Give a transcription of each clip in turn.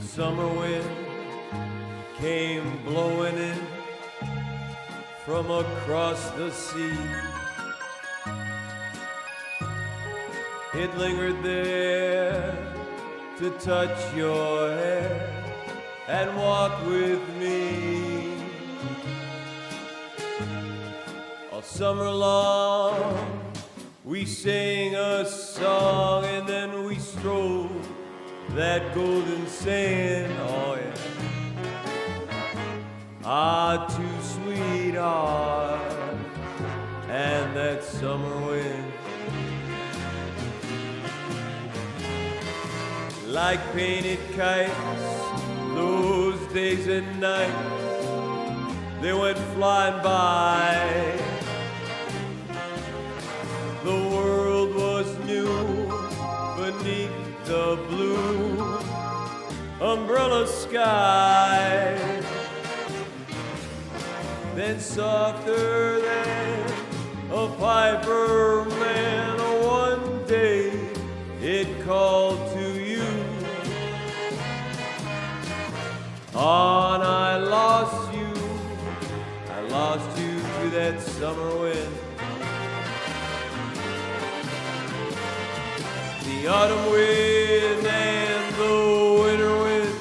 Summer wind came blowing in from across the sea. It lingered there to touch your hair and walk with me. All summer long we sang a song and then we strolled that golden sand, oh yeah. Ah, two sweethearts and that summer wind. Like painted kites, those days and nights, they went flying by. The world was new beneath the blue umbrella sky. Then softer than a piper man, one day it called to you. On I lost you to that summer wind. The autumn wind and the winter wind,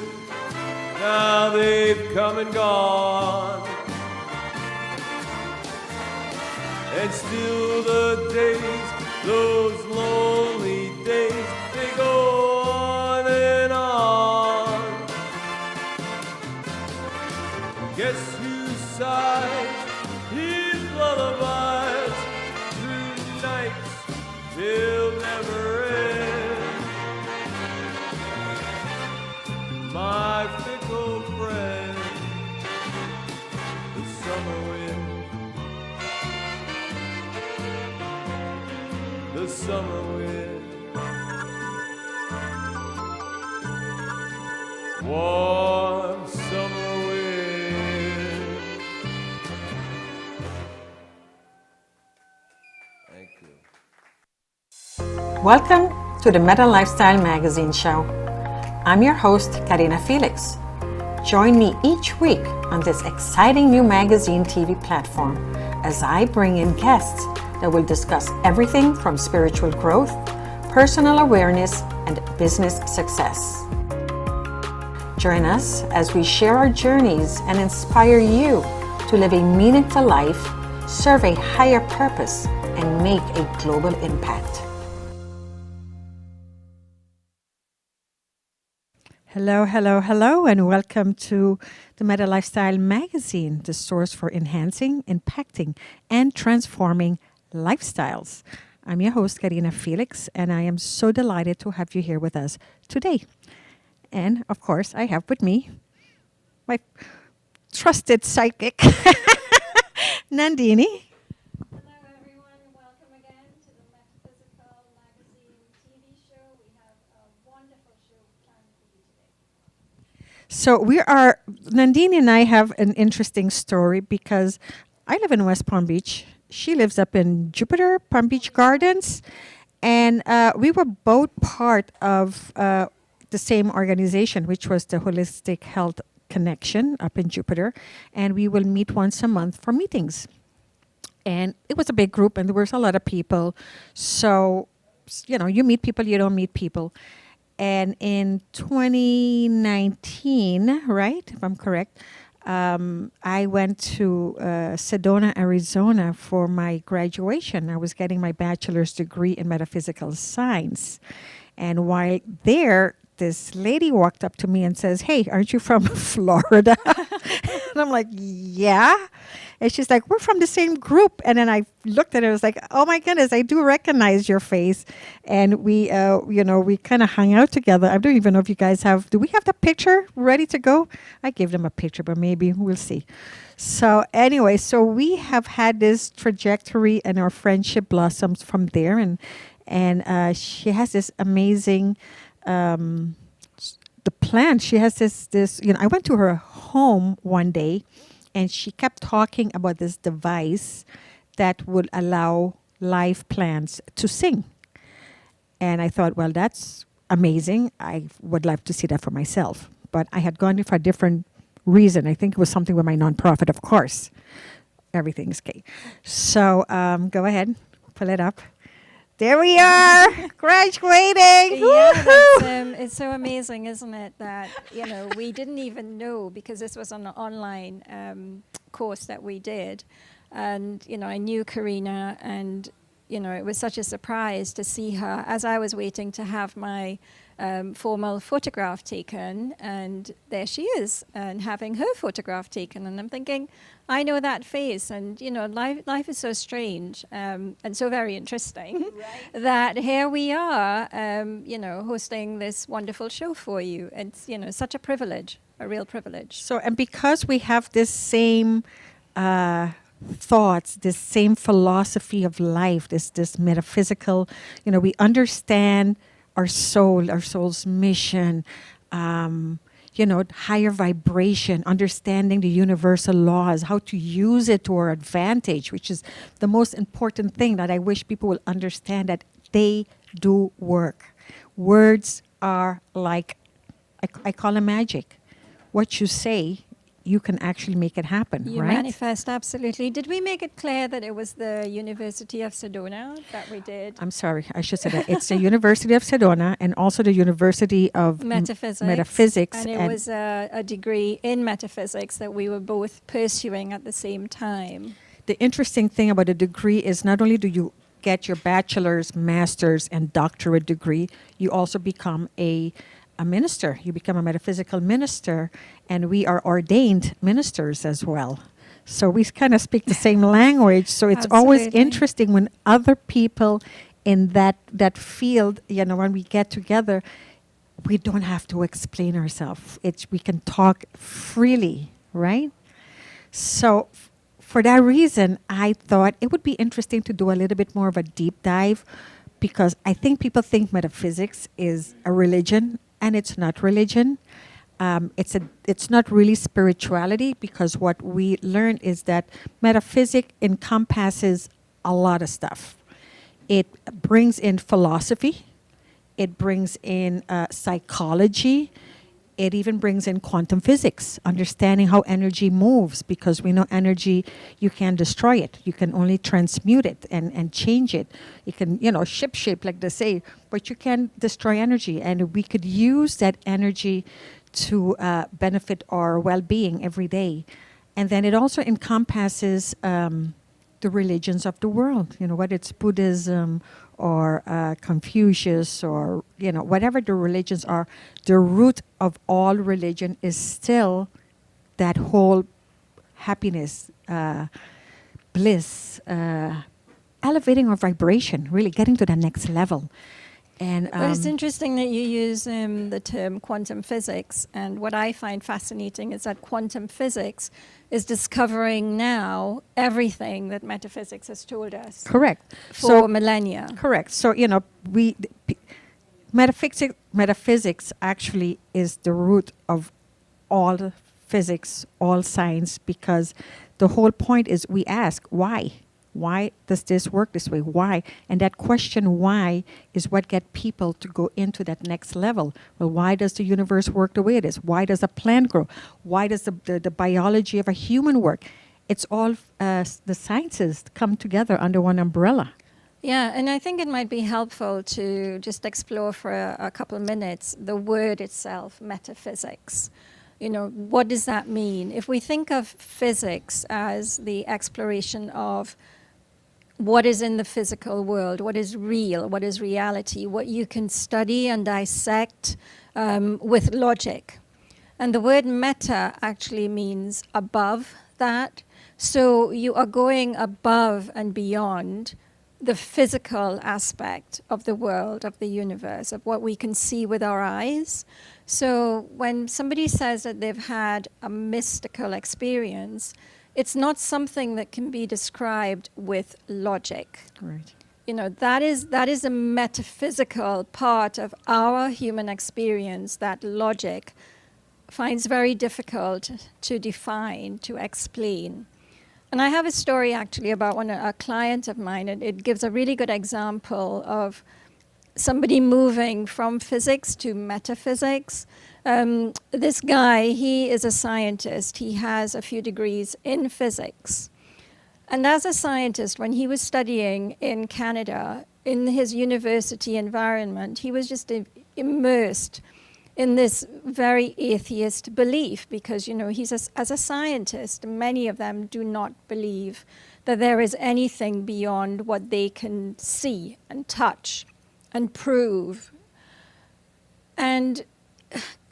now they've come and gone. And still the days, those lonely days, they go on and on. Guess who sighs his lullabies through nights they'll never end? My fickle friend, the summer wind, the summer wind, warm summer wind. Thank you. Welcome to the Meta Lifestyle Magazine Show. I'm your host, Karina Felix. Join me each week on this exciting new magazine TV platform as I bring in guests that will discuss everything from spiritual growth, personal awareness, and business success. Join us as we share our journeys and inspire you to live a meaningful life, serve a higher purpose, and make a global impact. Hello, hello, hello, and welcome to the Meta Lifestyle Magazine, the source for enhancing, impacting, and transforming lifestyles. I'm your host, Karina Felix, and I am so delighted to have you here with us today. And, of course, I have with me my trusted psychic, Nandini. Hello everyone, welcome again to the Metaphysical Magazine TV show. We have a wonderful show planned for you today. So Nandini and I have an interesting story because I live in West Palm Beach. She lives up in Jupiter, Palm Beach Gardens. And we were both part of the same organization, which was the Holistic Health Connection up in Jupiter. And we will meet once a month for meetings. And it was a big group and there was a lot of people. So, you meet people, you don't meet people. And in 2019, right, if I'm correct, I went to Sedona, Arizona for my graduation. I was getting my bachelor's degree in metaphysical science. And while there, this lady walked up to me and says, "Hey, aren't you from Florida?" And I'm like, "Yeah." And she's like, "We're from the same group." And then I looked at her, I was like, "Oh my goodness, I do recognize your face." And we, we kind of hung out together. I don't even know if you guys do we have the picture ready to go? I gave them a picture, but maybe we'll see. So anyway, so we have had this trajectory and our friendship blossoms from there. And she has this amazing, the plan. She has this, I went to her home one day and she kept talking about this device that would allow live plants to sing. And I thought, well, that's amazing. I would love to see that for myself. but I had gone there for a different reason. I think it was something with my nonprofit, of course. Everything's gay. So go ahead, pull it up. There we are, graduating. Yeah, Woohoo! it's so amazing, isn't it? That we didn't even know, because this was an online course that we did, and I knew Karina, and it was such a surprise to see her as I was waiting to have my formal photograph taken, and there she is, and having her photograph taken, and I'm thinking, I know that face, and life is so strange and so very interesting that here we are, hosting this wonderful show for you. It's such a privilege, a real privilege. So, and because we have this same thoughts, this same philosophy of life, this metaphysical, we understand our soul's mission, higher vibration, understanding the universal laws, how to use it to our advantage, which is the most important thing that I wish people will understand, that they do work. Words are like, I call them magic. What you say, you can actually make it happen, You right? manifest, absolutely. Did we make it clear that it was the University of Sedona that we did? I'm sorry, I should say that. It's the University of Sedona and also the University of Metaphysics. And it was a degree in metaphysics that we were both pursuing at the same time. The interesting thing about a degree is not only do you get your bachelor's, master's, and doctorate degree, you also become a minister. You become a metaphysical minister, and we are ordained ministers as well. So we kind of speak the same language. So it's always Absolutely. interesting when other people in that field, when we get together, we don't have to explain ourselves. We can talk freely, right? So for that reason, I thought it would be interesting to do a little bit more of a deep dive, because I think people think metaphysics is a religion, and it's not religion. It's not really spirituality, because what we learned is that metaphysics encompasses a lot of stuff. It brings in philosophy. It brings in psychology. It even brings in quantum physics, understanding how energy moves, because we know energy, you can't destroy it. You can only transmute it and change it. You can, ship shape, like they say, but you can't destroy energy. And we could use that energy to benefit our well-being every day. And then it also encompasses the religions of the world, whether it's Buddhism or Confucius, or whatever the religions are. The root of all religion is still that whole happiness, bliss, elevating our vibration, really getting to the next level. And But it's interesting that you use the term quantum physics, and what I find fascinating is that quantum physics is discovering now everything that metaphysics has told us correct. for millennia. Correct. So, metaphysics actually is the root of all physics, all science, because the whole point is we ask, why? Why does this work this way? Why? And that question, why, is what get people to go into that next level. Well, why does the universe work the way it is? Why does a plant grow? Why does the biology of a human work? It's all the sciences come together under one umbrella. Yeah, and I think it might be helpful to just explore for a couple of minutes the word itself, metaphysics. What does that mean? If we think of physics as the exploration of what is in the physical world, what is real, what is reality, what you can study and dissect with logic. And the word meta actually means above that. So you are going above and beyond the physical aspect of the world, of the universe, of what we can see with our eyes. So when somebody says that they've had a mystical experience, it's not something that can be described with logic. Right. That is a metaphysical part of our human experience that logic finds very difficult to define, to explain. And I have a story actually about a client of mine. It gives a really good example of somebody moving from physics to metaphysics. This guy, he is a scientist. He has a few degrees in physics. And as a scientist, when he was studying in Canada, in his university environment, he was just immersed in this very atheist belief because, you know, as a scientist, many of them do not believe that there is anything beyond what they can see and touch and prove. And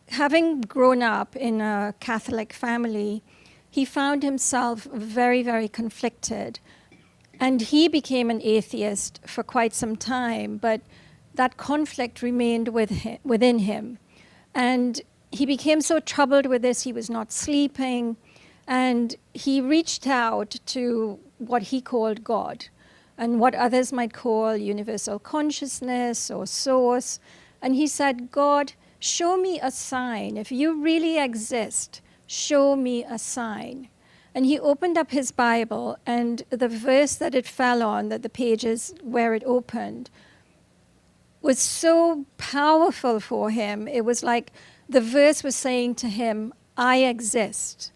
having grown up in a Catholic family, he found himself very, very conflicted. And he became an atheist for quite some time, but that conflict remained within him. And he became so troubled with this, he was not sleeping, and he reached out to what he called God, and what others might call universal consciousness or source. And he said, God, show me a sign. If you really exist, show me a sign. And he opened up his Bible, and the verse that it fell on, that the pages where it opened, was so powerful for him. It was like the verse was saying to him, I exist.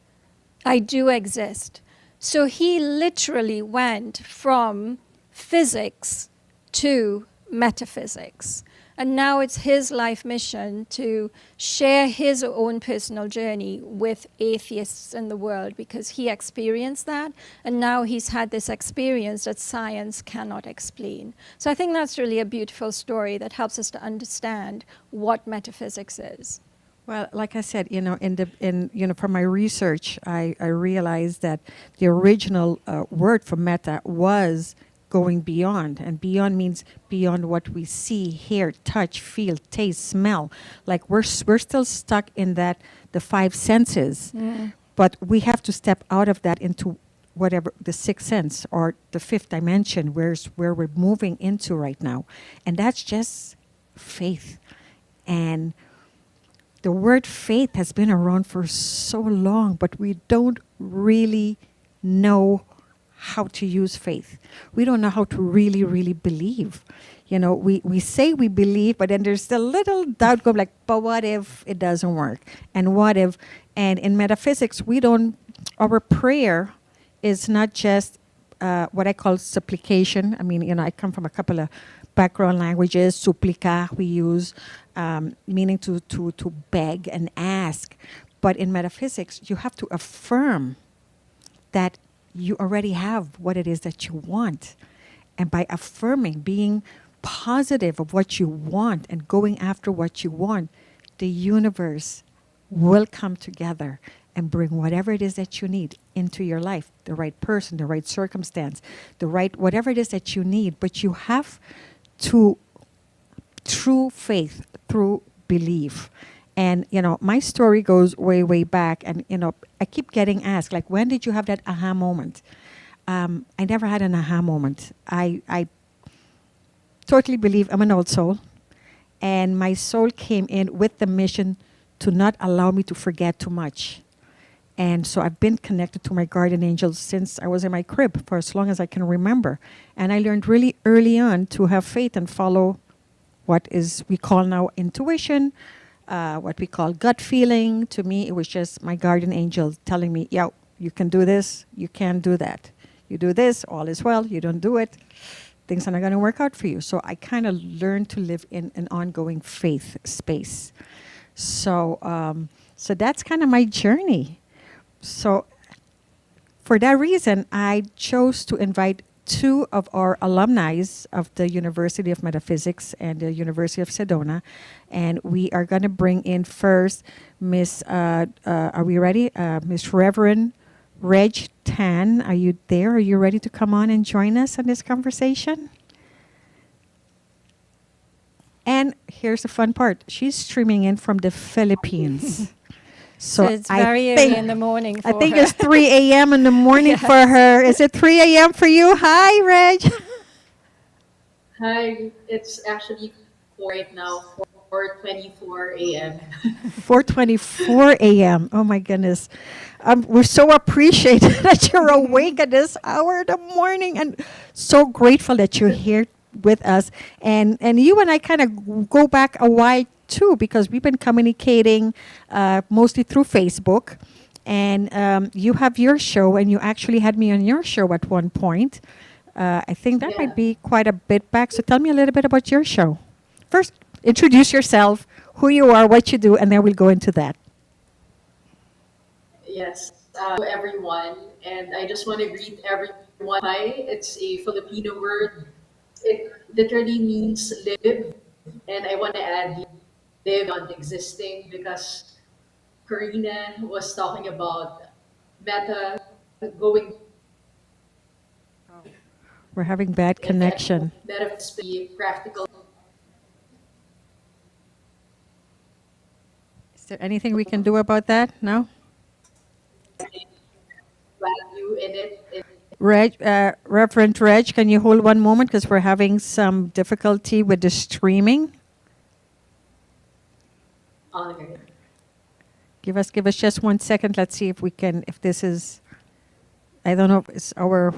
I do exist. So he literally went from physics to metaphysics. And now it's his life mission to share his own personal journey with atheists in the world because he experienced that. And now he's had this experience that science cannot explain. So I think that's really a beautiful story that helps us to understand what metaphysics is. Well, like I said, from my research, I realized that the original word for meta was going beyond, and beyond means beyond what we see, hear, touch, feel, taste, smell. Like we're still stuck in the five senses, but we have to step out of that into whatever the sixth sense or the fifth dimension, where we're moving into right now, and that's just faith. And the word faith has been around for so long, but we don't really know how to use faith. We don't know how to really, really believe. You know, we say we believe, but then there's a little doubt going like, but what if it doesn't work? And what if, and in metaphysics, our prayer is not just what I call supplication. I mean, I come from a couple of background languages. Supplicar we use, meaning to beg and ask. But in metaphysics, you have to affirm that you already have what it is that you want. And by affirming, being positive of what you want and going after what you want, the universe will come together and bring whatever it is that you need into your life, the right person, the right circumstance, whatever it is that you need. But you have to, through faith, through belief. And, my story goes way, way back. And, I keep getting asked, like, when did you have that aha moment? I never had an aha moment. I totally believe I'm an old soul. And my soul came in with the mission to not allow me to forget too much. And so I've been connected to my guardian angels since I was in my crib, for as long as I can remember. And I learned really early on to have faith and follow what we call now intuition, what we call gut feeling. To me, it was just my guardian angel telling me, yo, you can do this, you can't do that. You do this, all is well. You don't do it, things are not going to work out for you. So I kind of learned to live in an ongoing faith space. So that's kind of my journey. So for that reason, I chose to invite two of our alumni of the University of Metaphysics and the University of Sedona. And we are going to bring in first Miss, are we ready? Miss Reverend Reg Tan. Are you there? Are you ready to come on and join us on this conversation? And here's the fun part. She's streaming in from the Philippines. So it's very early in the morning for her. I think it's 3 a.m. in the morning for her. Is it 3 a.m. for you? Hi, Reg. Hi, it's actually right now, 4:24 a.m. 4:24 a.m. Oh my goodness. We're so appreciated that you're awake at this hour of the morning, and so grateful that you're here with us, and you and I kind of go back a while too, because we've been communicating mostly through Facebook, and you have your show, and you actually had me on your show at one point. I think that Yeah. might be quite a bit back. So tell me a little bit about your show. First, introduce yourself, who you are, what you do, and then we'll go into that. Yes, everyone, and I just want to greet everyone. Hi, it's a Filipino word. It literally means live, and I want to add live on existing because Karina was talking about meta going We're having bad and connection. metaphysically practical Is there anything we can do about that? No? value in it. Reverend Reg, can you hold one moment because we're having some difficulty with the streaming? Okay. Give us just 1 second. Let's see if we can, if this is, I don't know if it's our,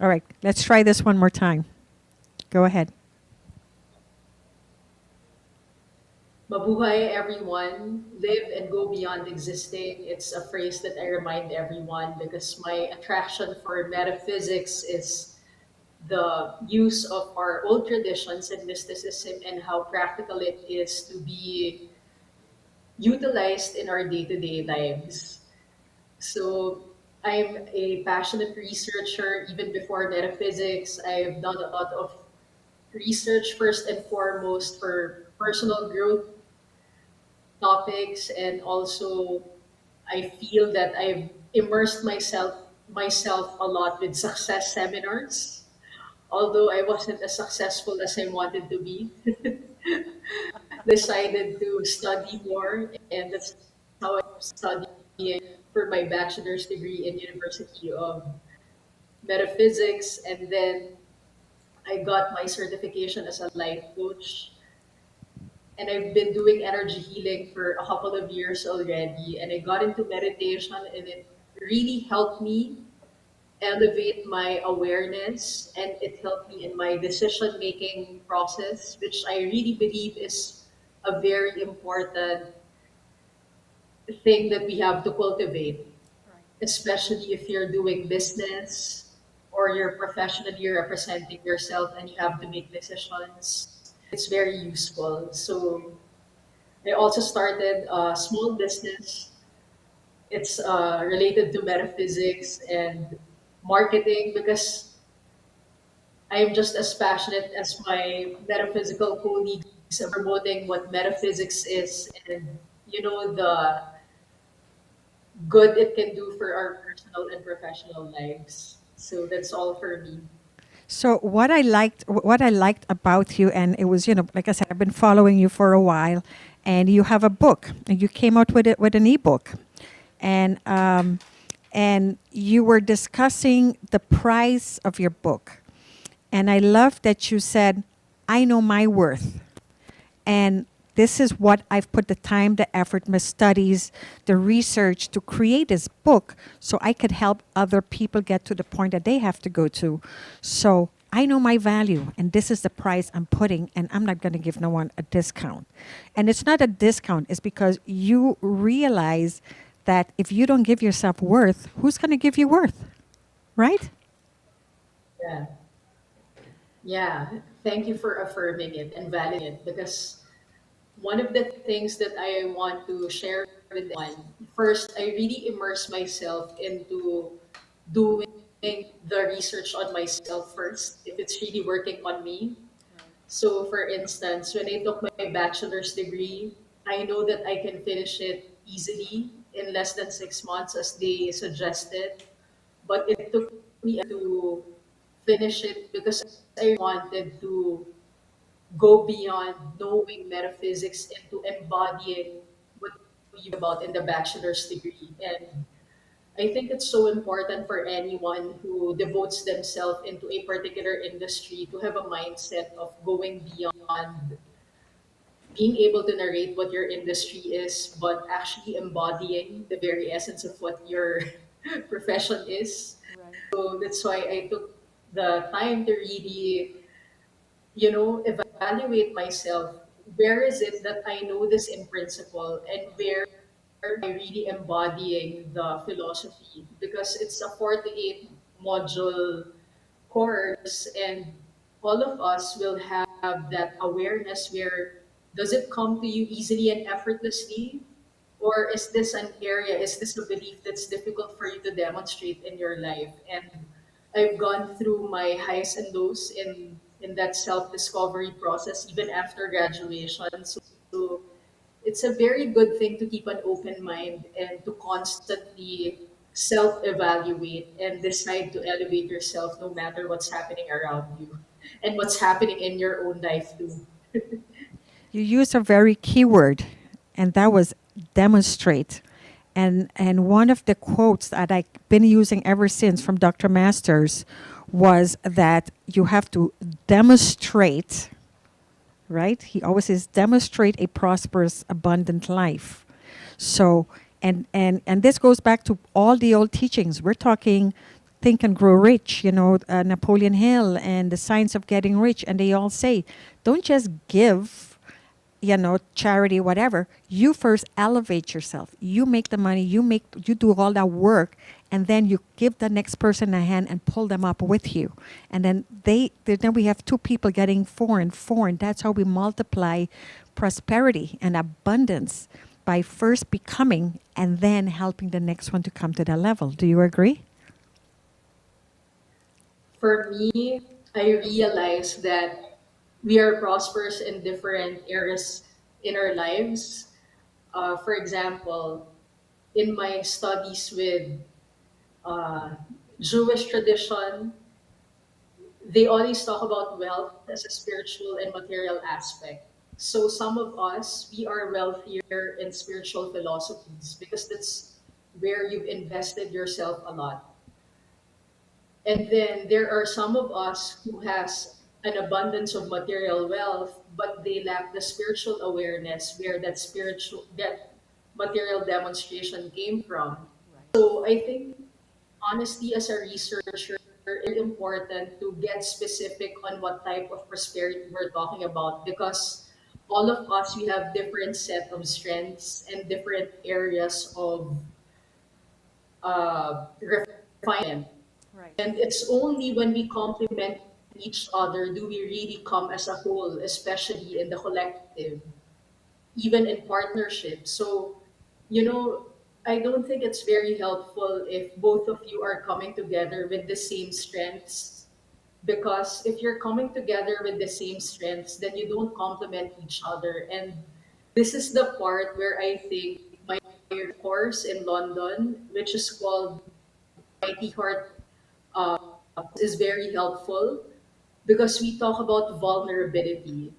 all right, let's try this one more time. Go ahead. Mabuhay everyone, live and go beyond existing. It's a phrase that I remind everyone because my attraction for metaphysics is the use of our old traditions and mysticism and how practical it is to be utilized in our day-to-day lives. So I'm a passionate researcher even before metaphysics. I've done a lot of research first and foremost for personal growth topics, and also I feel that I've immersed myself a lot with success seminars. Although I wasn't as successful as I wanted to be, decided to study more, and that's how I'm studying for my bachelor's degree in University of Metaphysics, and then I got my certification as a life coach, and I've been doing energy healing for a couple of years already. And I got into meditation, and it really helped me elevate my awareness, and it helped me in my decision making process, which I really believe is a very important thing that we have to cultivate, especially if you're doing business or you're professionally representing yourself and you have to make decisions. It's very useful. So I also started a small business. It's related to metaphysics and marketing because I'm just as passionate as my metaphysical colleagues of promoting what metaphysics is and the good it can do for our personal and professional lives. So that's all for me. So what I liked about you, and it was, like I said, I've been following you for a while, and you have a book, and you came out with it with an ebook, and you were discussing the price of your book, and I love that you said, "I know my worth," and this is what I've put the time, the effort, my studies, the research to create this book so I could help other people get to the point that they have to go to. So I know my value, and this is the price I'm putting, and I'm not going to give no one a discount. And it's not a discount, it's because you realize that if you don't give yourself worth, who's going to give you worth? Right? Yeah. Yeah. Thank you for affirming it and validating it because one of the things that I want to share with everyone, first, I really immerse myself into doing the research on myself first, if it's really working on me. So, for instance, when I took my bachelor's degree, I know that I can finish it easily in less than 6 months, as they suggested. But it took me to finish it because I wanted to go beyond knowing metaphysics into embodying what you about in the bachelor's degree. And I think it's so important for anyone who devotes themselves into a particular industry to have a mindset of going beyond being able to narrate what your industry is, but actually embodying the very essence of what your profession is. So that's why I took the time to really, evaluate myself. Where is it that I know this in principle, and where I really embodying the philosophy? Because it's a 48 module course, and all of us will have that awareness where does it come to you easily and effortlessly, or is this an area, is this a belief that's difficult for you to demonstrate in your life? And I've gone through my highs and lows in that self-discovery process even after graduation. So it's a very good thing to keep an open mind and to constantly self-evaluate and decide to elevate yourself no matter what's happening around you and what's happening in your own life too. You used a very key word, and that was demonstrate. And one of the quotes that I've been using ever since from Dr. Masters was that you have to demonstrate, right? He always says, demonstrate a prosperous, abundant life. So, and this goes back to all the old teachings. We're talking Think and Grow Rich, Napoleon Hill and the Science of Getting Rich. And they all say, don't just give, charity, whatever. You first elevate yourself. You make the money, you do all that work, and then you give the next person a hand and pull them up with you. And then then we have two people getting four and four, and that's how we multiply prosperity and abundance, by first becoming and then helping the next one to come to that level. Do you agree? For me, I realize that we are prosperous in different areas in our lives. For example, in my studies with Jewish tradition, they always talk about wealth as a spiritual and material aspect. So some of us, we are wealthier in spiritual philosophies because that's where you've invested yourself a lot. And then there are some of us who has an abundance of material wealth, but they lack the spiritual awareness where that material demonstration came from. So I think honestly, as a researcher, it's important to get specific on what type of prosperity we're talking about, because all of us, we have different set of strengths and different areas of refinement. Right. And it's only when we complement each other do we really come as a whole, especially in the collective, even in partnership. So, you know, I don't think it's very helpful if both of you are coming together with the same strengths. Because if you're coming together with the same strengths, then you don't complement each other. And this is the part where I think my course in London, which is called Mighty Heart, uh, is very helpful because we talk about vulnerability.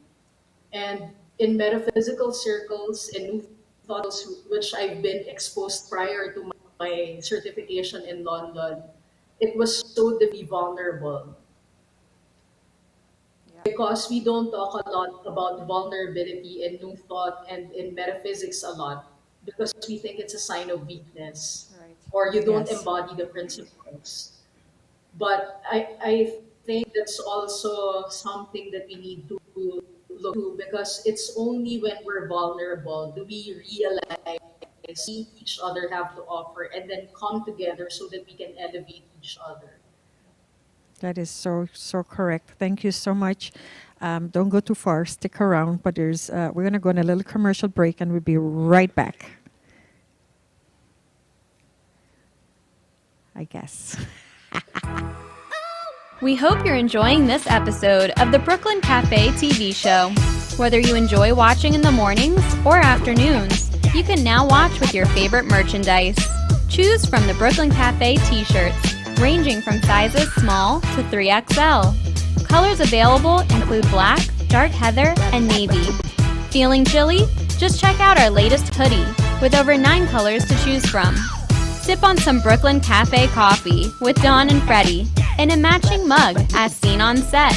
And in metaphysical circles and new thoughts, which I've been exposed prior to my certification in London, it was so to be vulnerable because we don't talk a lot about vulnerability in new thought and in metaphysics a lot because we think it's a sign of weakness Right. or you don't Yes. embody the principles. But I think that's also something that we need to look to because it's only when we're vulnerable do we realize see each other have to offer and then come together so that we can elevate each other. That is so correct. Thank you so much. Don't go too far. Stick around. But we're gonna go on a little commercial break, and we'll be right back. I guess. We hope you're enjoying this episode of the Brooklyn Cafe TV show. Whether you enjoy watching in the mornings or afternoons, you can now watch with your favorite merchandise. Choose from the Brooklyn Cafe t-shirts, ranging from sizes small to 3XL. Colors available include black, dark heather, and navy. Feeling chilly? Just check out our latest hoodie with over 9 colors to choose from. Sip on some Brooklyn Cafe coffee with Dawn and Freddie in a matching mug as seen on set.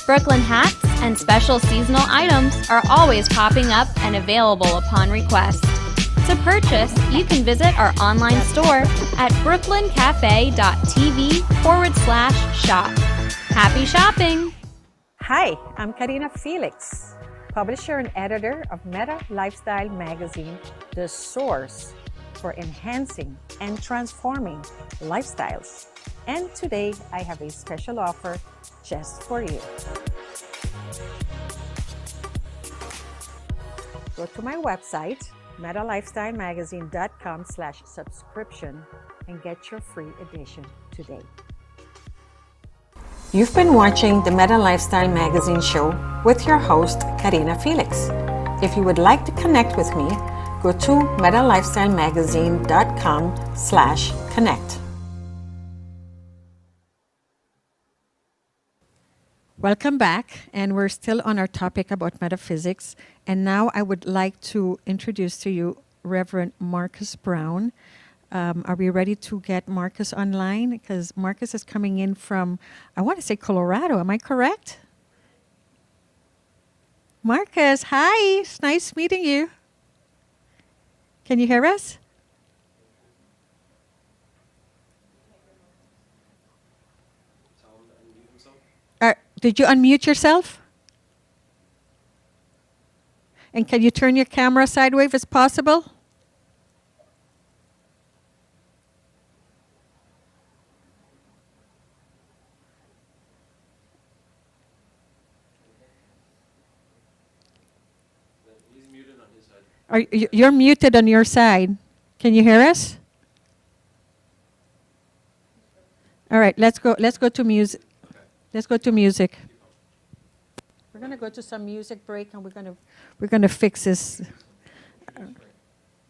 Brooklyn hats and special seasonal items are always popping up and available upon request. To purchase, you can visit our online store at brooklyncafe.tv/shop. Happy shopping! Hi, I'm Karina Felix, publisher and editor of Meta Lifestyle Magazine, the source for enhancing and transforming lifestyles. And today I have a special offer just for you. Go to my website, metalifestylemagazine.com/subscription and get your free edition today. You've been watching the Meta Lifestyle Magazine show with your host, Karina Felix. If you would like to connect with me, go to metalifestylemagazine.com/connect. Welcome back, and we're still on our topic about metaphysics. And now I would like to introduce to you Reverend Marcus Brown. Are we ready to get Marcus online? Because Marcus is coming in from, I want to say Colorado. Am I correct? Marcus, hi. It's nice meeting you. Can you hear us? Did you unmute yourself? And can you turn your camera sideways if possible? He's muted on his side. You're muted on your side. Can you hear us? All right, let's go to music. Let's go to music. We're going to go to some music break, and we're going to fix this.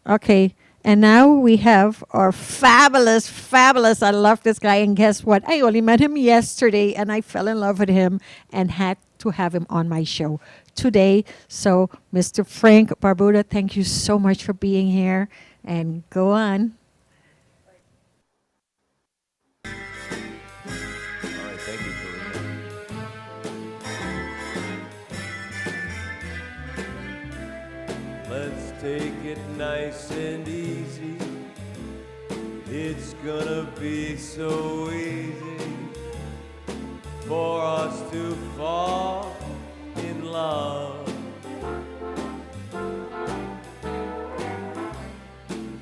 Okay. And now we have our fabulous, I love this guy. And guess what? I only met him yesterday, and I fell in love with him and had to have him on my show today. So, Mr. Frank Barbuda, thank you so much for being here. And go on. All right, thank you, Karina. Let's take it nice and easy. It's gonna be so easy for us to fall in love.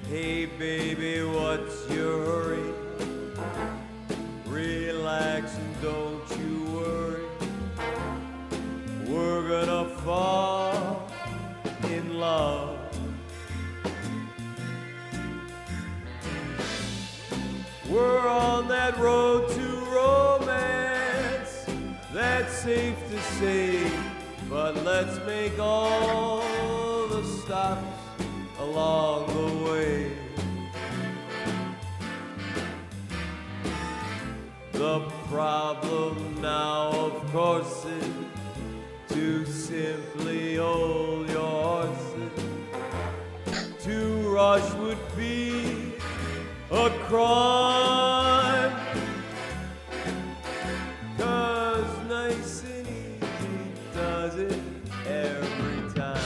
Hey baby, what's your hurry? Relax and don't you worry. We're gonna fall in love. We're on that road to romance, that's safe to say, but let's make all the stops along the way. The problem now, of course, is to simply hold your horses. To rush would be a crime, 'cause nice and easy does it every time.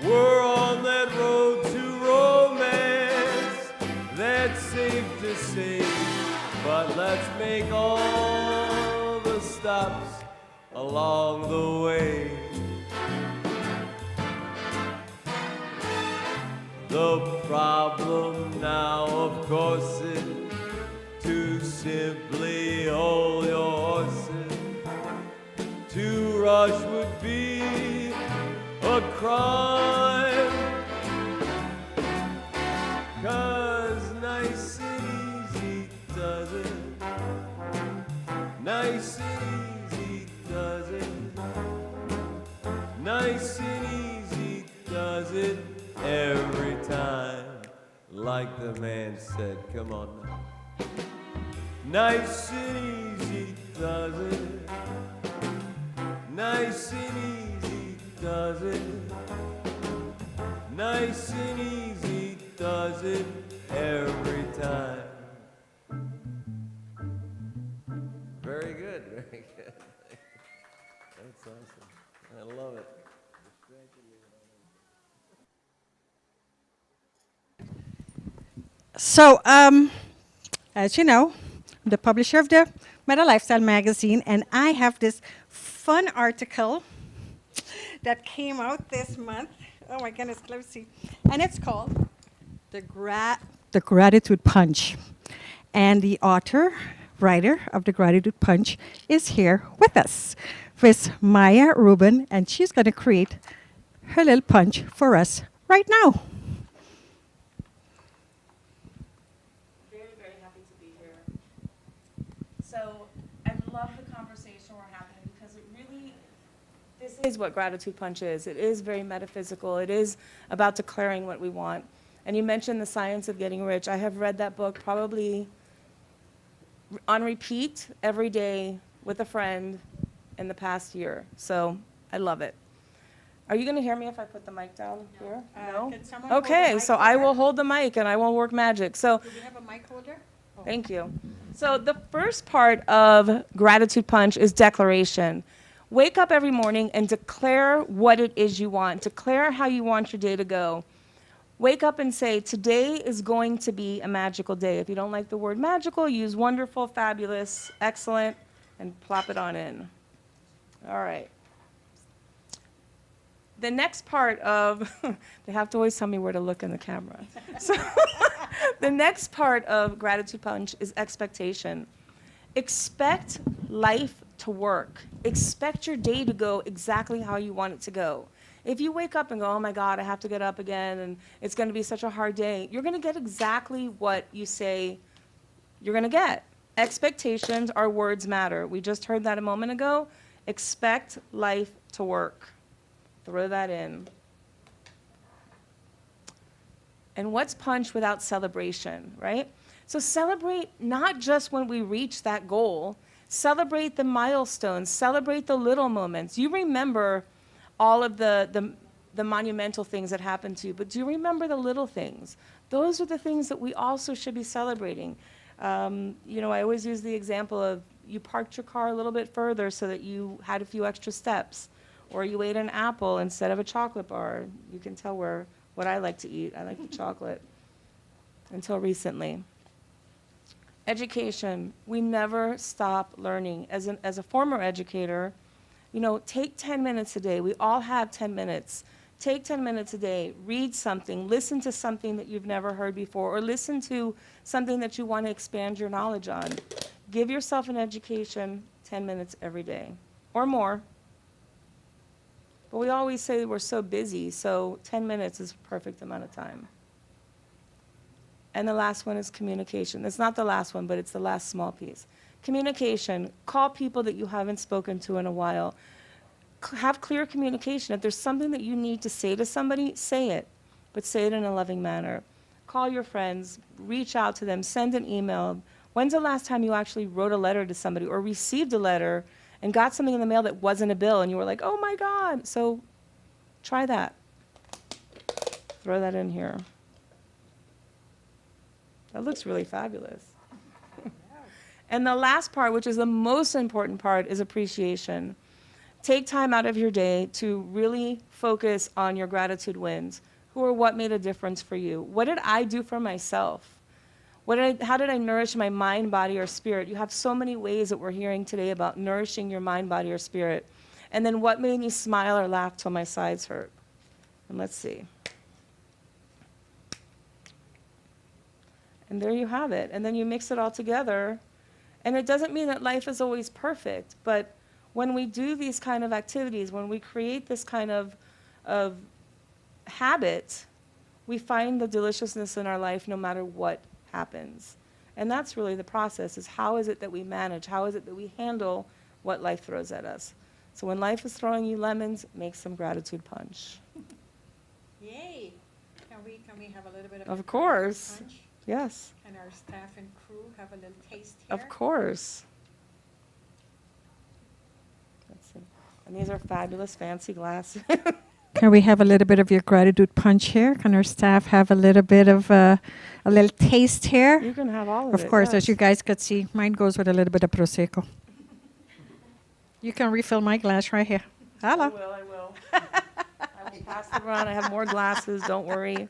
We're on that road to romance, that's safe to say, but let's make all the stops along the way. The problem now, of course, is to simply hold your horses. To rush would be a crime, 'cause nice and easy does it. Nice and easy does it. Nice and easy does it every time. Like the man said, come on now. Nice and easy does it. Nice and easy does it. Nice and easy does it every time. Very good, very good. That's awesome. I love it. So, as you know, I'm the publisher of the Meta Lifestyle magazine, and I have this fun article that came out this month. Oh my goodness, let's see. And it's called The Gratitude Punch. And the author, writer of The Gratitude Punch is here with us, with Maya Rubin, and she's going to create her little punch for us right now. Very, very happy to be here. So I love the conversation we're having because it really, this is what Gratitude Punch is. It is very metaphysical. It is about declaring what we want. And you mentioned The Science of Getting Rich. I have read that book probably on repeat every day with a friend in the past year. So I love it. Are you going to hear me if I put the mic down here? No? Can someone hold the Okay, mic so I over? will hold the mic and I will work magic. So Do we have a mic holder? thank you. So the first part of Gratitude Punch is declaration. Wake up every morning and declare what it is you want. Declare how you want your day to go. Wake up and say, today is going to be a magical day. If you don't like the word magical, use wonderful, fabulous, excellent, and plop it on in. All right. The next part of, they have to always tell me where to look in the camera. So the next part of Gratitude Punch is expectation. Expect life to work. Expect your day to go exactly how you want it to go. If you wake up and go, oh my God, I have to get up again, and it's going to be such a hard day, you're going to get exactly what you say you're going to get. Expectations, our words matter. We just heard that a moment ago. Expect life to work. Throw that in. And what's punch without celebration, right? So celebrate not just when we reach that goal, celebrate the milestones, celebrate the little moments. You remember all of the monumental things that happened to you, but do you remember the little things? Those are the things that we also should be celebrating. You know, I always use the example of you parked your car a little bit further so that you had a few extra steps, or you ate an apple instead of a chocolate bar. You can tell what I like to eat. I like the chocolate, until recently. Education, we never stop learning. As a former educator, you know, take 10 minutes a day. We all have 10 minutes. Take 10 minutes a day, read something, listen to something that you've never heard before, or listen to something that you want to expand your knowledge on. Give yourself an education 10 minutes every day, or more. But we always say we're so busy, so 10 minutes is a perfect amount of time. And the last one is communication. It's not the last one, but it's the last small piece. Communication. Call people that you haven't spoken to in a while. Have clear communication. If there's something that you need to say to somebody, say it, but say it in a loving manner. Call your friends, reach out to them, send an email. When's the last time you actually wrote a letter to somebody or received a letter and got something in the mail that wasn't a bill and you were like, oh my God? So try that. Throw that in here. That looks really fabulous. And the last part, which is the most important part, is appreciation. Take time out of your day to really focus on your gratitude wins. Who or what made a difference for you? What did I do for myself? How did I nourish my mind, body, or spirit? You have so many ways that we're hearing today about nourishing your mind, body, or spirit. And then what made me smile or laugh till my sides hurt? And let's see. And there you have it. And then you mix it all together. And it doesn't mean that life is always perfect, but when we do these kind of activities, when we create this kind of habit, we find the deliciousness in our life no matter what happens. And that's really the process, is how is it that we manage? How is it that we handle what life throws at us? So when life is throwing you lemons, make some gratitude punch. Yay! Can we have a little bit Of course. punch? Yes, And our staff and crew have a little taste here. of course. Let's see. And these are fabulous, fancy glasses. Can we have a little bit of your gratitude punch here? Can our staff have a little bit of a little taste here? You can have all of it. Of course, as yes. you guys could see, mine goes with a little bit of Prosecco. You can refill my glass right here. Hello. I will. I will pass it around. I have more glasses, don't worry.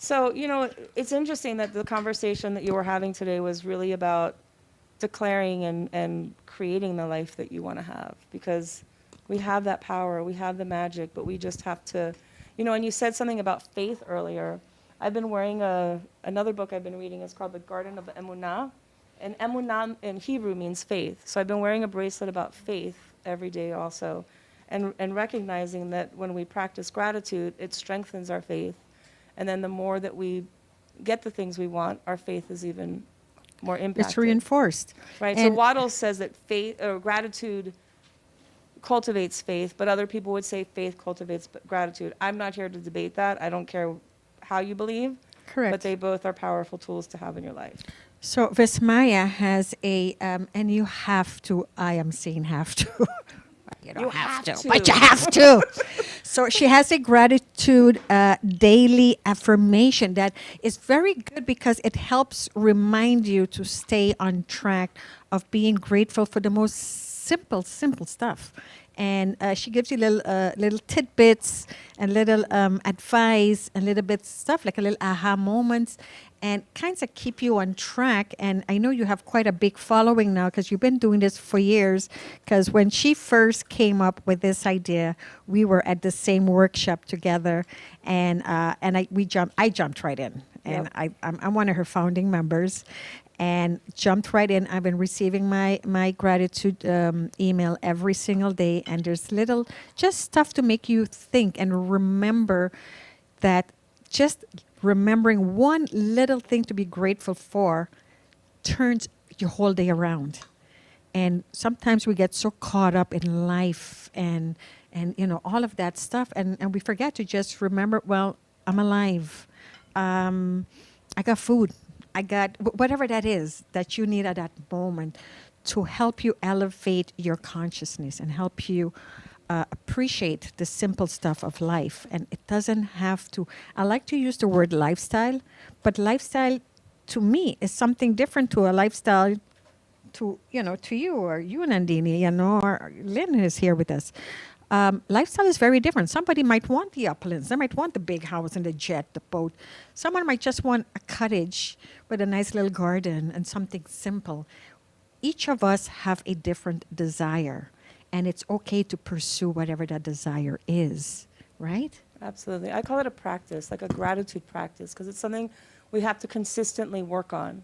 So, it's interesting that the conversation that you were having today was really about declaring and creating the life that you want to have, because we have that power, we have the magic, but we just have to, and you said something about faith earlier. I've been wearing another book I've been reading. It's called The Garden of Emunah. And Emunah in Hebrew means faith. So I've been wearing a bracelet about faith every day also. And recognizing that when we practice gratitude, it strengthens our faith. And then the more that we get the things we want, our faith is even more impacted. It's reinforced. Right. So And Waddle says that faith or gratitude cultivates faith, but other people would say faith cultivates gratitude. I'm not here to debate that. I don't care how you believe. Correct. But they both are powerful tools to have in your life. So Vismaya has a, and you have to, I am saying have to. You don't have to, but you have to. So she has a gratitude daily affirmation that is very good because it helps remind you to stay on track of being grateful for the most simple stuff. And she gives you little tidbits and little advice and little bit stuff like a little aha moments, and kinds of keep you on track. And I know you have quite a big following now because you've been doing this for years. Because when she first came up with this idea, we were at the same workshop together, and I jumped right in, and Yep. I'm one of her founding members. And jumped right in. I've been receiving my gratitude email every single day, and there's little just stuff to make you think and remember that just remembering one little thing to be grateful for turns your whole day around. And sometimes we get so caught up in life and all of that stuff, and we forget to just remember, well, I'm alive. I got food. I got whatever that is that you need at that moment to help you elevate your consciousness and help you appreciate the simple stuff of life. And it doesn't have to, I like to use the word lifestyle, but lifestyle to me is something different to a lifestyle to you or you, Nandini, or Lynn is here with us. Lifestyle is very different. Somebody might want the opulence. They might want the big house and the jet, the boat. Someone might just want a cottage with a nice little garden and something simple. Each of us have a different desire, and it's okay to pursue whatever that desire is, right? Absolutely. I call it a practice, like a gratitude practice, because it's something we have to consistently work on.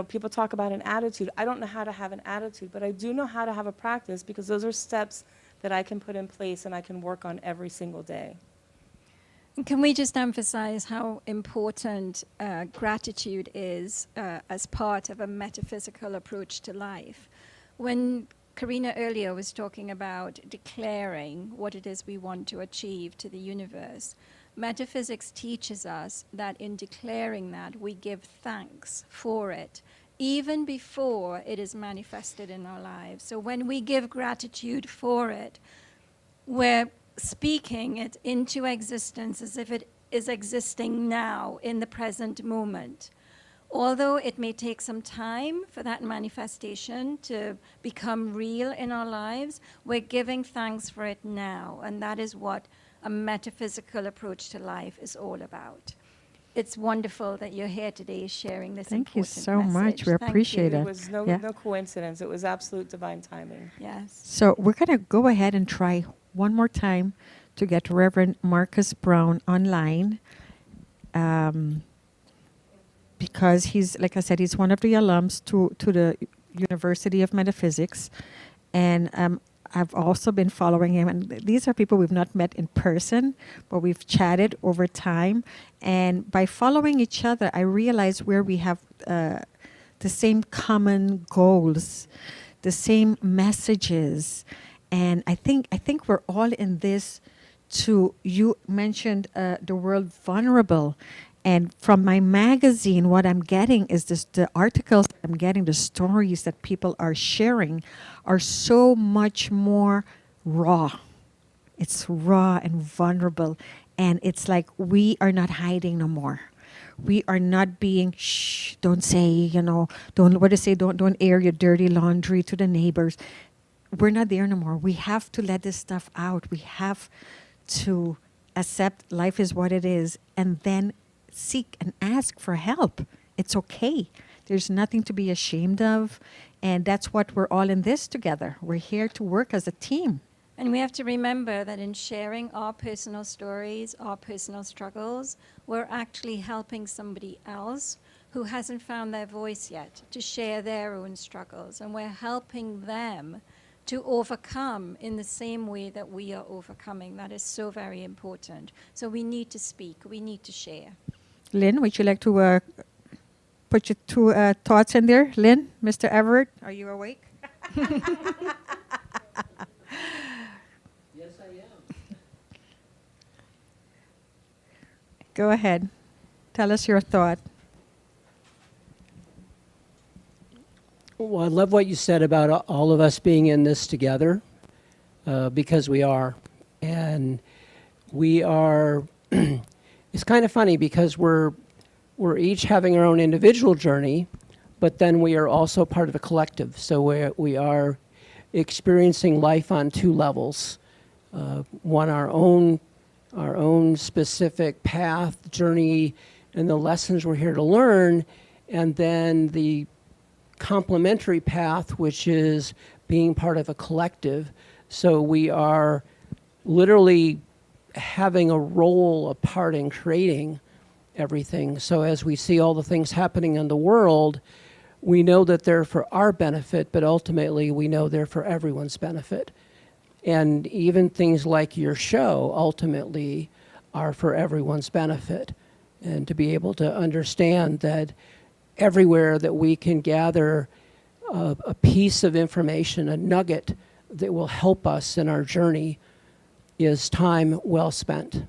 People talk about an attitude. I don't know how to have an attitude, but I do know how to have a practice, because those are steps that I can put in place and I can work on every single day. And can we just emphasize how important gratitude is as part of a metaphysical approach to life? When Karina earlier was talking about declaring what it is we want to achieve to the universe, metaphysics teaches us that in declaring that, we give thanks for it, even before it is manifested in our lives. So when we give gratitude for it, we're speaking it into existence as if it is existing now in the present moment. Although it may take some time for that manifestation to become real in our lives, we're giving thanks for it now. And that is what a metaphysical approach to life is all about. It's wonderful that you're here today sharing this Thank you important so much. message. We Thank appreciate you. it. It was no coincidence. It was absolute divine timing. Yes. So we're going to go ahead and try one more time to get Reverend Marcus Brown online. Because he's, like I said, he's one of the alums to the University of Metaphysics. And I've also been following him. And these are people we've not met in person, but we've chatted over time. And by following each other, I realize where we have the same common goals, the same messages. And I think we're all in this to, you mentioned the word vulnerable. And from my magazine, what I'm getting is the articles I'm getting, the stories that people are sharing are so much more raw. It's raw and vulnerable. And it's like we are not hiding no more. We are not being, shh, don't say, don't air your dirty laundry to the neighbors. We're not there no more. We have to let this stuff out. We have to accept life is what it is, and then seek and ask for help. It's okay. There's nothing to be ashamed of. And that's what we're all in this together. We're here to work as a team. And we have to remember that in sharing our personal stories, our personal struggles, we're actually helping somebody else who hasn't found their voice yet to share their own struggles. And we're helping them to overcome in the same way that we are overcoming. That is so very important. So we need to speak. We need to share. Lynn, would you like to put your two thoughts in there? Lynn, Mr. Everett, are you awake? Yes, I am. Go ahead. Tell us your thought. Well, I love what you said about all of us being in this together, because we are. And we are, it's kind of funny because we're each having our own individual journey, but then we are also part of a collective. So we are experiencing life on two levels. One, our own specific path, journey, and the lessons we're here to learn, and then the complementary path, which is being part of a collective. So we are literally having a role, a part in creating everything. So as we see all the things happening in the world, we know that they're for our benefit, but ultimately we know they're for everyone's benefit. And even things like your show ultimately are for everyone's benefit. And to be able to understand that everywhere that we can gather a piece of information, a nugget that will help us in our journey, is time well spent.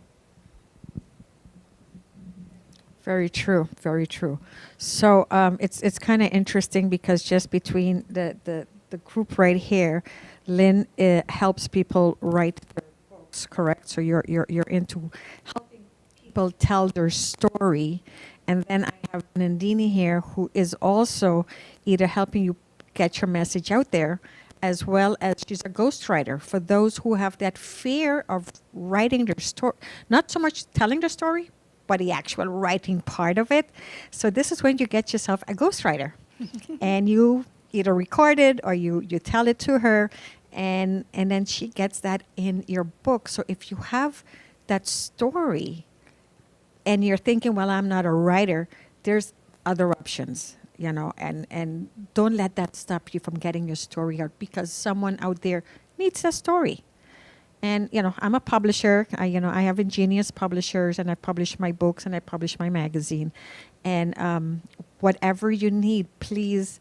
Very true. Very true. So it's kind of interesting because just between the group right here, Lynn helps people write their books, correct? So you're into helping people tell their story. And then I have Nandini here, who is also either helping you get your message out there, as well as she's a ghostwriter for those who have that fear of writing their story, not so much telling the story, but the actual writing part of it. So this is when you get yourself a ghostwriter, and you either record it or you tell it to her, and then she gets that in your book. So if you have that story, and you're thinking, well, I'm not a writer, there's other options, and don't let that stop you from getting your story out, because someone out there needs a story. And, I'm a publisher. I have Ingenious Publishers, and I publish my books, and I publish my magazine. And whatever you need, please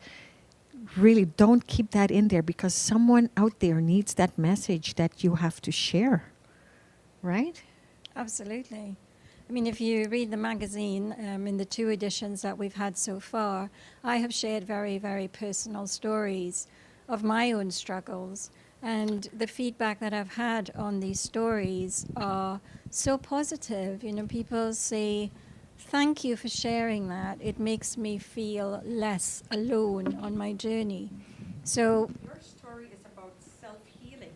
really don't keep that in there, because someone out there needs that message that you have to share, right? Absolutely. I mean, if you read the magazine, in the 2 editions that we've had so far, I have shared very, very personal stories of my own struggles. And the feedback that I've had on these stories are so positive. People say, thank you for sharing that. It makes me feel less alone on my journey. So Your story is about self-healing.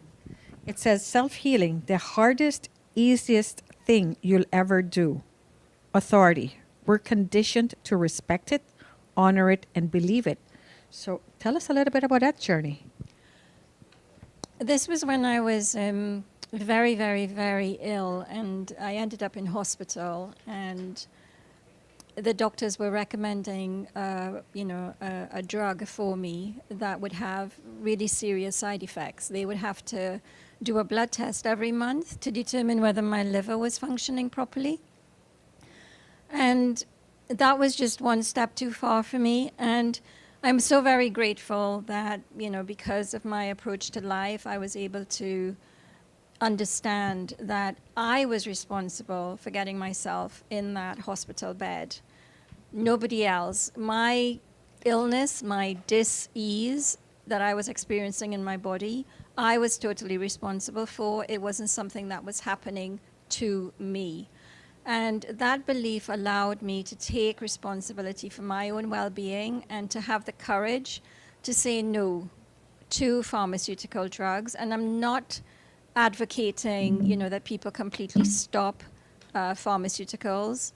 It says self-healing, the hardest, easiest thing you'll ever do. Authority. We're conditioned to respect it, honor it, and believe it. So tell us a little bit about that journey. this was when I was very, very, very ill, and I ended up in hospital, and the doctors were recommending, a drug for me that would have really serious side effects. They would have to do a blood test every month to determine whether my liver was functioning properly. And that was just one step too far for me. And I'm so very grateful that, because of my approach to life, I was able to understand that I was responsible for getting myself in that hospital bed. Nobody else. My illness, my dis-ease that I was experiencing in my body, I was totally responsible for. It wasn't something that was happening to me. And that belief allowed me to take responsibility for my own well-being and to have the courage to say no to pharmaceutical drugs. And I'm not advocating, that people completely stop pharmaceuticals.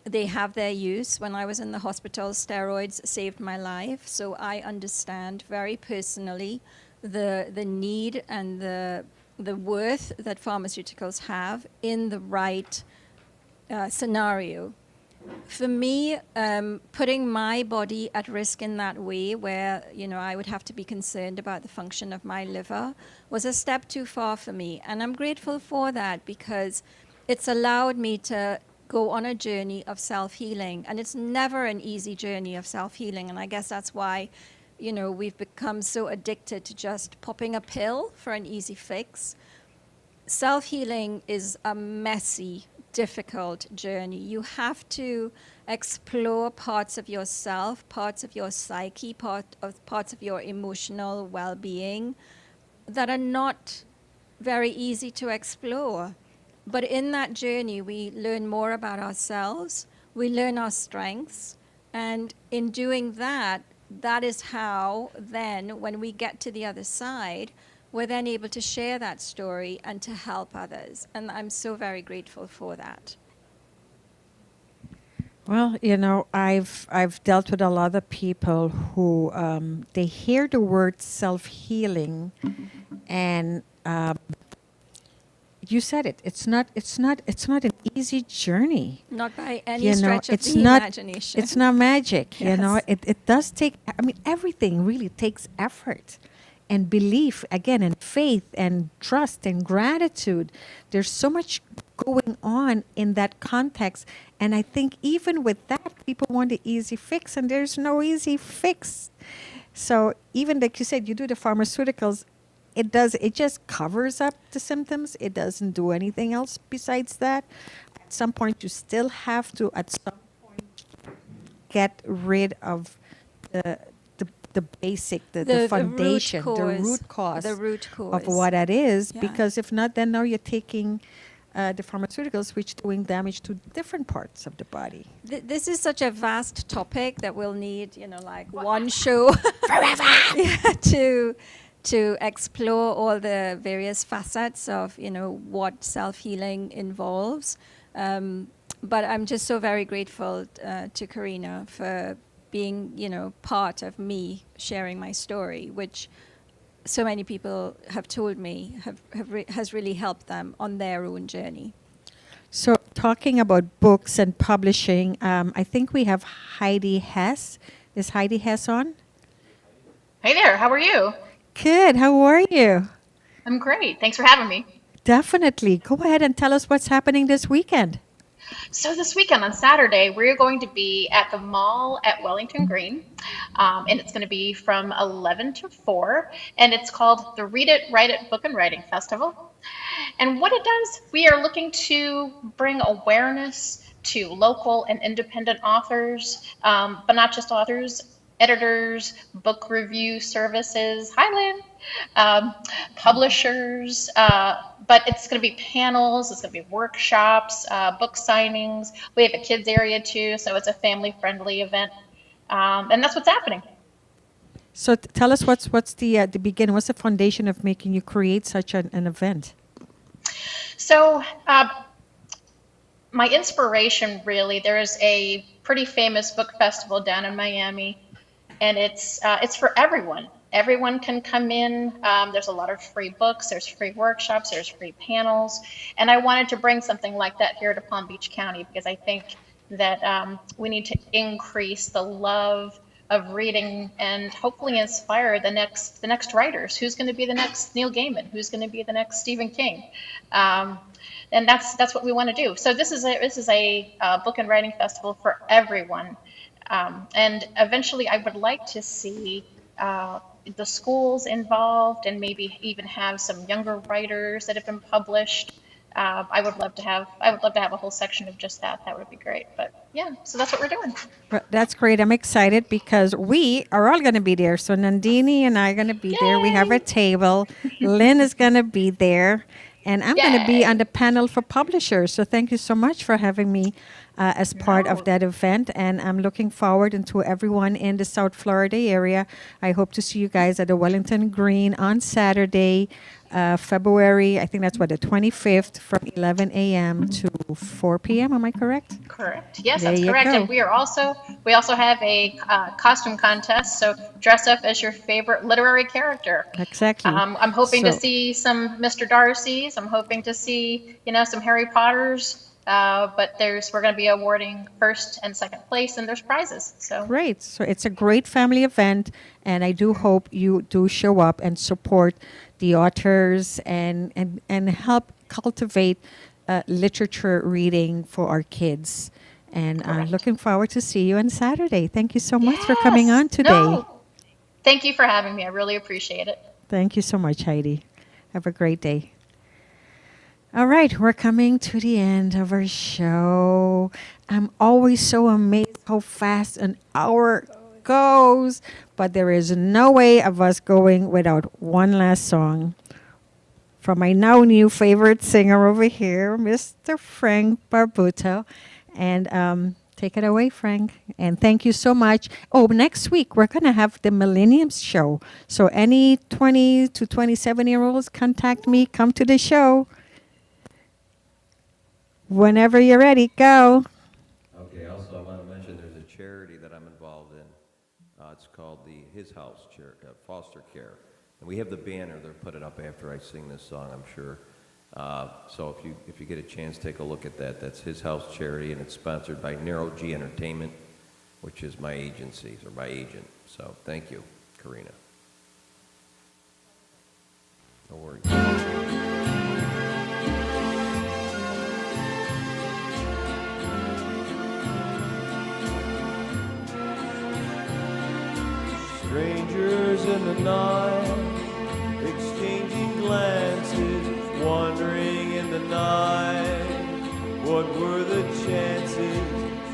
they have their use. When I was in the hospital, steroids saved my life. So I understand very personally the need and the worth that pharmaceuticals have in the right scenario. For me, putting my body at risk in that way, where I would have to be concerned about the function of my liver, was a step too far for me, and I'm grateful for that because it's allowed me to go on a journey of self-healing, and it's never an easy journey of self-healing, and I guess that's why we've become so addicted to just popping a pill for an easy fix. Self-healing is a messy, difficult journey. You have to explore parts of yourself, parts of your psyche, parts of your emotional well-being that are not very easy to explore. But in that journey, we learn more about ourselves, we learn our strengths, and in doing that, that is how then, when we get to the other side, we're then able to share that story and to help others. And I'm so very grateful for that. Well, I've dealt with a lot of people who they hear the word self-healing, and you said it. It's not an easy journey. Not by any stretch of the imagination. It's not magic. Yes. It does take. I mean, everything really takes effort, and belief again, and faith, and trust, and gratitude. There's so much going on in that context, and I think even with that, people want the easy fix, and there's no easy fix. So even like you said, you do the pharmaceuticals. It just covers up the symptoms. It doesn't do anything else besides that. At some point, you still have to, get rid of the basic, the foundation, the root cause of what that is. Yeah. Because if not, then now you're taking the pharmaceuticals, which doing damage to different parts of the body. This is such a vast topic that we'll need, one show forever to explore all the various facets of, what self-healing involves. But I'm just so very grateful to Karina for being, part of me sharing my story, which so many people have told me has really helped them on their own journey. So talking about books and publishing, I think we have Heidi Hess. Is Heidi Hess on? Hey there, how are you? Good. How are you? I'm great. Thanks for having me. Definitely. Go ahead and tell us what's happening this weekend. So this weekend on Saturday, we're going to be at the mall at Wellington Green, and it's going to be from 11 to 4, and it's called the Read It, Write It Book and Writing Festival. And what it does, we are looking to bring awareness to local and independent authors, but not just authors, editors, book review services, publishers, but it's going to be panels, it's going to be workshops, book signings. We have a kids area too, so it's a family-friendly event, and that's what's happening. So tell us what's the beginning, what's the foundation of making you create such an event? So my inspiration really, there's a pretty famous book festival down in Miami, and it's for everyone. Everyone can come in. There's a lot of free books, there's free workshops, there's free panels. And I wanted to bring something like that here to Palm Beach County because I think that we need to increase the love of reading and hopefully inspire the next writers. Who's going to be the next Neil Gaiman? Who's going to be the next Stephen King? And that's what we want to do. So this is a book and writing festival for everyone. And eventually I would like to see the schools involved and maybe even have some younger writers that have been published. I would love to have a whole section of just that. That would be great. But yeah, so that's what we're doing. Well, that's great. I'm excited because we are all going to be there. So Nandini and I are going to be there. We have a table. Lynn is going to be there. And I'm going to be on the panel for publishers. So thank you so much for having me as part of that event, and I'm looking forward to everyone in the South Florida area. I hope to see you guys at the Wellington Green on Saturday, February, I think that's the 25th, from 11 a.m. to 4 p.m. Am I correct? Correct. Yes, There that's you correct. go. And we also have a costume contest. So dress up as your favorite literary character. Exactly. I'm hoping to So- see some Mr. Darcy's. I'm hoping to see, some Harry Potters. But we're going to be awarding first and second place, and there's prizes. So Great. So it's a great family event, and I do hope you do show up and support the authors and help cultivate literature reading for our kids. And I'm Correct. looking forward to see you on Saturday. Thank you so much for coming on today. No, thank you for having me. I really appreciate it. Thank you so much, Heidi. Have a great day. All right, we're coming to the end of our show. I'm always so amazed how fast an hour goes, but there is no way of us going without one last song from my now new favorite singer over here, Mr. Frank Barbuto. And take it away, Frank. And thank you so much. Oh, next week we're going to have the Millennium Show. So any 20 to 27-year-olds, contact me, come to the show. Whenever you're ready, go. Okay, also I want to mention there's a charity that I'm involved in. It's called the His House Foster Care. And we have the banner. They'll put it up after I sing this song, I'm sure. So if you get a chance, take a look at that. That's His House Charity, and it's sponsored by Nero G Entertainment, which is my agency, or my agent. So thank you, Karina. No worries. Strangers in the night, exchanging glances, wandering in the night. What were the chances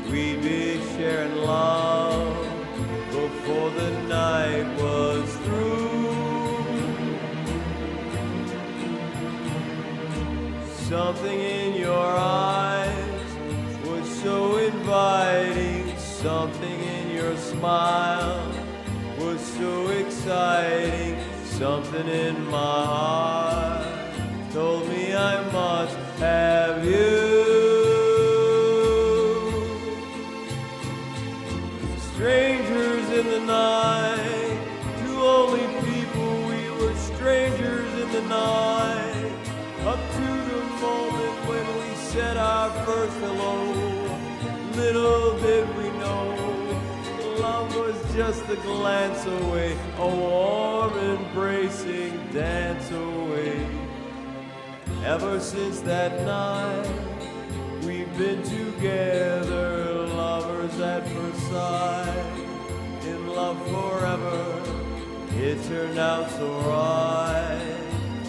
we'd be sharing love before the night was through? Something in your eyes was so inviting, something in your smile was so exciting. Something in my heart told me I must have you. Strangers in the night, two lonely people, we were strangers in the night. Up to the moment when we said our first hello, little did we know love was just a glance away, a warm embracing dance away. Ever since that night, we've been together, lovers at first sight, in love forever. It turned out so right,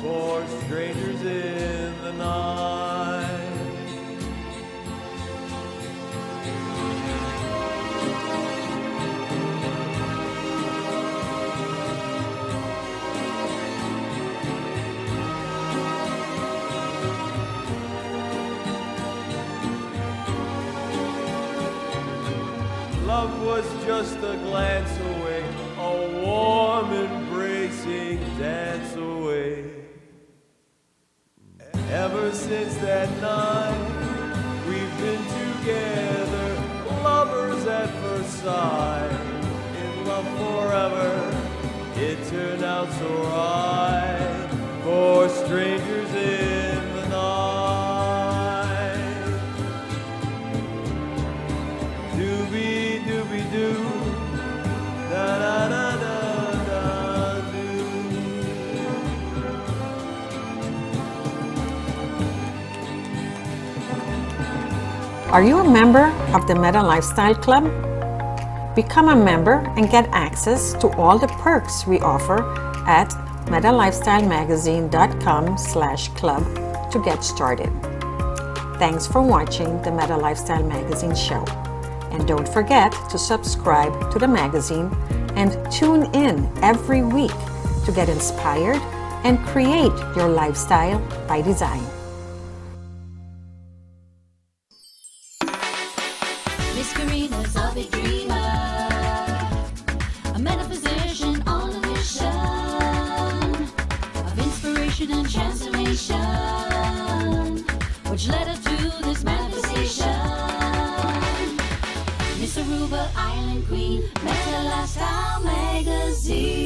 for strangers in the night. Love was just a glance away, a warm embracing dance away. Ever since that night, we've been together, lovers at first sight, in love forever. It turned out so right, for strangers in the night. Doobie doobie doo, da da da da da doo. Are you a member of the Meta Lifestyle Club? Become a member and get access to all the perks we offer at metalifestylemagazine.com/club to get started. Thanks for watching the Meta Lifestyle Magazine show. And don't forget to subscribe to the magazine and tune in every week to get inspired and create your lifestyle by design. which led her to this manifestation. Miss Aruba, Island Queen, Meta Lifestyle Magazine.